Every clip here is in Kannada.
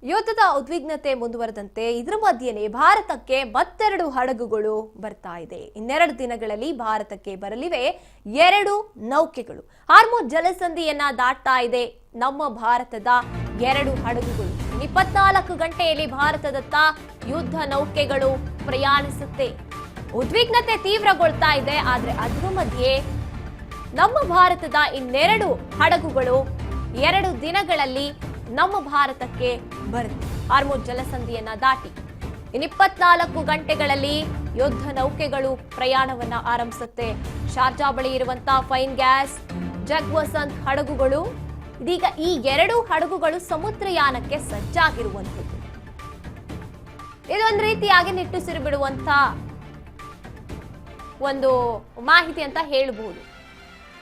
ಯುದ್ಧದ ಉದ್ವಿಗ್ನತೆ ಮುಂದುವರೆದಂತೆ ಇದರ ಮಧ್ಯೆನೇ ಭಾರತಕ್ಕೆ ಮತ್ತೆರಡು ಹಡಗುಗಳು ಬರ್ತಾ ಇದೆ. ಇನ್ನೆರಡು ದಿನಗಳಲ್ಲಿ ಭಾರತಕ್ಕೆ ಬರಲಿವೆ ಎರಡು ನೌಕೆಗಳು. ಹಾರ್ಮುಜ್ ಜಲಸಂಧಿಯನ್ನ ದಾಟ್ತಾ ಇದೆ ನಮ್ಮ ಭಾರತದ ಎರಡು ಹಡಗುಗಳು. 24 ಗಂಟೆಯಲ್ಲಿ ಭಾರತದತ್ತ ಯುದ್ಧ ನೌಕೆಗಳು ಪ್ರಯಾಣಿಸುತ್ತೆ. ಉದ್ವಿಗ್ನತೆ ತೀವ್ರಗೊಳ್ತಾ ಇದೆ. ಆದ್ರೆ ಅದರ ಮಧ್ಯೆ ನಮ್ಮ ಭಾರತದ ಇನ್ನೆರಡು ಹಡಗುಗಳು 2 ದಿನಗಳಲ್ಲಿ ನಮ್ಮ ಭಾರತಕ್ಕೆ ಬರುತ್ತೆ. ಹಾರ್ಮುಜ್ ಜಲಸಂಧಿಯನ್ನ ದಾಟಿ 24 ಗಂಟೆಗಳಲ್ಲಿ ಯುದ್ಧ ನೌಕೆಗಳು ಪ್ರಯಾಣವನ್ನ ಆರಂಭಿಸುತ್ತೆ. ಶಾರ್ಜಾ ಬಳಿ ಇರುವಂತಹ ಫೈನ್ ಗ್ಯಾಸ್, ಜಗ್ವಸಂತ್ ಹಡಗುಗಳು ಇದೀಗ ಈ 2 ಹಡಗುಗಳು ಸಮುದ್ರಯಾನಕ್ಕೆ ಸಜ್ಜಾಗಿರುವಂಥದ್ದು. ಇದೊಂದು ರೀತಿಯಾಗಿ ನಿಟ್ಟುಸಿರು ಬಿಡುವಂತ ಒಂದು ಮಾಹಿತಿ ಅಂತ ಹೇಳಬಹುದು.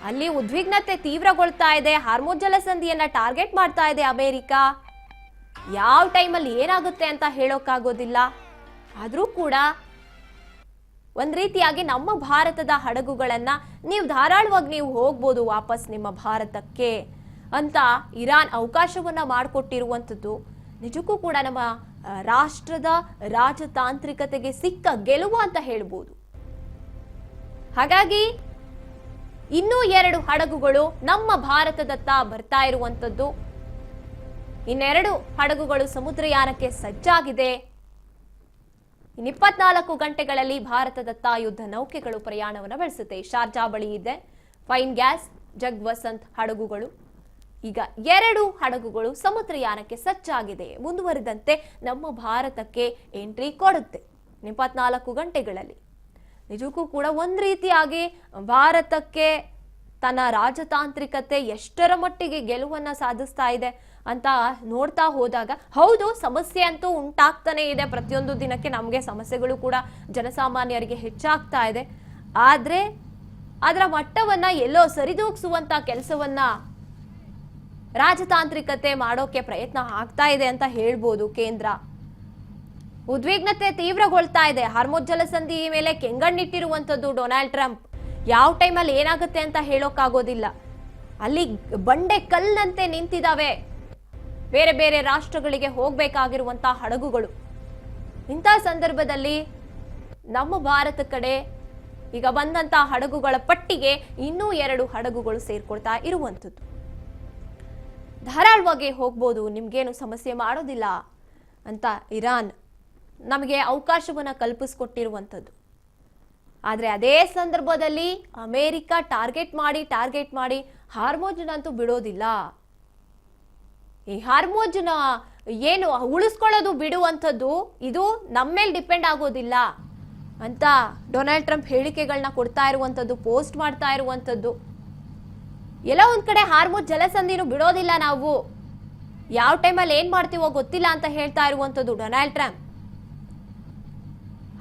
ಅಲ್ಲಿ ಉದ್ವಿಗ್ನತೆ ತೀವ್ರಗೊಳ್ತಾ ಇದೆ. ಹಾರ್ಮುಜ್ ಜಲಸಂಧಿಯನ್ನ ಟಾರ್ಗೆಟ್ ಮಾಡ್ತಾ ಇದೆ ಅಮೆರಿಕ. ಯಾವ ಟೈಮಲ್ಲಿ ಏನಾಗುತ್ತೆ ಅಂತ ಹೇಳೋಕ್ಕಾಗೋದಿಲ್ಲ. ಆದ್ರೂ ಕೂಡ ಒಂದ್ ರೀತಿಯಾಗಿ ನಮ್ಮ ಭಾರತದ ಹಡಗುಗಳನ್ನ ನೀವು ಧಾರಾಳವಾಗಿ ನೀವು ಹೋಗ್ಬೋದು ವಾಪಸ್ ನಿಮ್ಮ ಭಾರತಕ್ಕೆ ಅಂತ ಇರಾನ್ ಅವಕಾಶವನ್ನ ಮಾಡಿಕೊಟ್ಟಿರುವಂಥದ್ದು ನಿಜಕ್ಕೂ ಕೂಡ ನಮ್ಮ ರಾಷ್ಟ್ರದ ರಾಜತಾಂತ್ರಿಕತೆಗೆ ಸಿಕ್ಕ ಗೆಲುವು ಅಂತ ಹೇಳ್ಬೋದು. ಹಾಗಾಗಿ ಇನ್ನೂ 2 ಹಡಗುಗಳು ನಮ್ಮ ಭಾರತದತ್ತ ಬರ್ತಾ ಇರುವಂಥದ್ದು. ಇನ್ನೆರಡು ಹಡಗುಗಳು ಸಮುದ್ರಯಾನಕ್ಕೆ ಸಜ್ಜಾಗಿದೆ. 24 ಗಂಟೆಗಳಲ್ಲಿ ಭಾರತದತ್ತ ಯುದ್ಧ ನೌಕೆಗಳು ಪ್ರಯಾಣವನ್ನು ಬೆಳೆಸುತ್ತೆ. ಶಾರ್ಜಾ ಬಳಿ ಇದೆ ಫೈನ್ ಗ್ಯಾಸ್, ಜಗ್ವಸಂತ್ ಹಡಗುಗಳು. ಈಗ 2 ಹಡಗುಗಳು ಸಮುದ್ರಯಾನಕ್ಕೆ ಸಜ್ಜಾಗಿದೆ. ಮುಂದುವರಿದಂತೆ ನಮ್ಮ ಭಾರತಕ್ಕೆ ಎಂಟ್ರಿ ಕೊಡುತ್ತೆ 24 ಗಂಟೆಗಳಲ್ಲಿ. ನಿಜಕ್ಕೂ ಕೂಡ ಒಂದ್ ರೀತಿಯಾಗಿ ಭಾರತಕ್ಕೆ ತನ್ನ ರಾಜತಾಂತ್ರಿಕತೆ ಎಷ್ಟರ ಮಟ್ಟಿಗೆ ಗೆಲುವನ್ನ ಸಾಧಿಸ್ತಾ ಇದೆ ಅಂತ ನೋಡ್ತಾ ಹೋದಾಗ ಹೌದು, ಸಮಸ್ಯೆ ಅಂತೂ ಉಂಟಾಗ್ತಾನೆ ಇದೆ. ಪ್ರತಿಯೊಂದು ದಿನಕ್ಕೆ ನಮಗೆ ಸಮಸ್ಯೆಗಳು ಕೂಡ ಜನಸಾಮಾನ್ಯರಿಗೆ ಹೆಚ್ಚಾಗ್ತಾ ಇದೆ. ಆದ್ರೆ ಅದರ ಮಟ್ಟವನ್ನ ಎಲ್ಲೋ ಸರಿದೂಗಿಸುವಂತ ಕೆಲಸವನ್ನ ರಾಜತಾಂತ್ರಿಕತೆ ಮಾಡೋಕೆ ಪ್ರಯತ್ನ ಆಗ್ತಾ ಇದೆ ಅಂತ ಹೇಳ್ಬೋದು ಕೇಂದ್ರ. ಉದ್ವಿಗ್ನತೆ ತೀವ್ರಗೊಳ್ತಾ ಇದೆ. ಹಾರ್ಮುಜ್ ಜಲಸಂಧಿ ಮೇಲೆ ಕೆಂಗಣ್ಣಿಟ್ಟಿರುವಂಥದ್ದು ಡೊನಾಲ್ಡ್ ಟ್ರಂಪ್. ಯಾವ ಟೈಮಲ್ಲಿ ಏನಾಗುತ್ತೆ ಅಂತ ಹೇಳೋಕ್ಕಾಗೋದಿಲ್ಲ. ಅಲ್ಲಿ ಬಂಡೆ ಕಲ್ಲಂತೆ ನಿಂತಿದ್ದಾವೆ ಬೇರೆ ಬೇರೆ ರಾಷ್ಟ್ರಗಳಿಗೆ ಹೋಗ್ಬೇಕಾಗಿರುವಂತಹ ಹಡಗುಗಳು. ಇಂಥ ಸಂದರ್ಭದಲ್ಲಿ ನಮ್ಮ ಭಾರತ ಕಡೆ ಈಗ ಬಂದಂತಹ ಹಡಗುಗಳ ಪಟ್ಟಿಗೆ ಇನ್ನೂ 2 ಹಡಗುಗಳು ಸೇರ್ಕೊಳ್ತಾ ಇರುವಂಥದ್ದು. ಧಾರಾಳವಾಗಿ ಹೋಗ್ಬೋದು, ನಿಮ್ಗೇನು ಸಮಸ್ಯೆ ಮಾಡೋದಿಲ್ಲ ಅಂತ ಇರಾನ್ ನಮಗೆ ಅವಕಾಶವನ್ನ ಕಲ್ಪಿಸ್ಕೊಟ್ಟಿರುವಂಥದ್ದು. ಆದ್ರೆ ಅದೇ ಸಂದರ್ಭದಲ್ಲಿ ಅಮೆರಿಕ ಟಾರ್ಗೆಟ್ ಮಾಡಿ ಹಾರ್ಮುಜ್ನಂತೂ ಬಿಡೋದಿಲ್ಲ. ಈ ಹಾರ್ಮುಜ್ನ ಏನು ಉಳಿಸ್ಕೊಳ್ಳೋದು ಬಿಡುವಂಥದ್ದು ಇದು ನಮ್ಮ ಮೇಲೆ ಡಿಪೆಂಡ್ ಆಗೋದಿಲ್ಲ ಅಂತ ಡೊನಾಲ್ಡ್ ಟ್ರಂಪ್ ಹೇಳಿಕೆಗಳನ್ನ ಕೊಡ್ತಾ ಇರುವಂಥದ್ದು, ಪೋಸ್ಟ್ ಮಾಡ್ತಾ ಇರುವಂಥದ್ದು. ಎಲ್ಲ ಒಂದ್ ಕಡೆ ಹಾರ್ಮುಜ್ ಜಲಸಂಧಿನೂ ಬಿಡೋದಿಲ್ಲ, ನಾವು ಯಾವ ಟೈಮಲ್ಲಿ ಏನ್ ಮಾಡ್ತೀವೋ ಗೊತ್ತಿಲ್ಲ ಅಂತ ಹೇಳ್ತಾ ಇರುವಂಥದ್ದು ಡೊನಾಲ್ಡ್ ಟ್ರಂಪ್.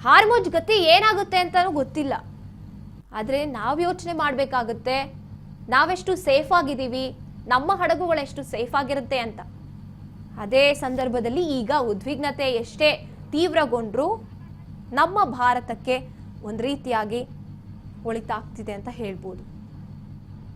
ಹಾರ್ಮುಜ್ ಗತಿ ಏನಾಗುತ್ತೆ ಅಂತಾನೂ ಗೊತ್ತಿಲ್ಲ. ಆದ್ರೆ ನಾವು ಯೋಚನೆ ಮಾಡ್ಬೇಕಾಗುತ್ತೆ, ನಾವೆಷ್ಟು ಸೇಫ್ ಆಗಿದ್ದೀವಿ, ನಮ್ಮ ಹಡಗುಗಳು ಎಷ್ಟು ಸೇಫ್ ಆಗಿರುತ್ತೆ ಅಂತ. ಅದೇ ಸಂದರ್ಭದಲ್ಲಿ ಈಗ ಉದ್ವಿಗ್ನತೆ ಎಷ್ಟೇ ತೀವ್ರಗೊಂಡ್ರು ನಮ್ಮ ಭಾರತಕ್ಕೆ ಒಂದ್ ರೀತಿಯಾಗಿ ಒಳಿತಾಗ್ತಿದೆ ಅಂತ ಹೇಳ್ಬೋದು.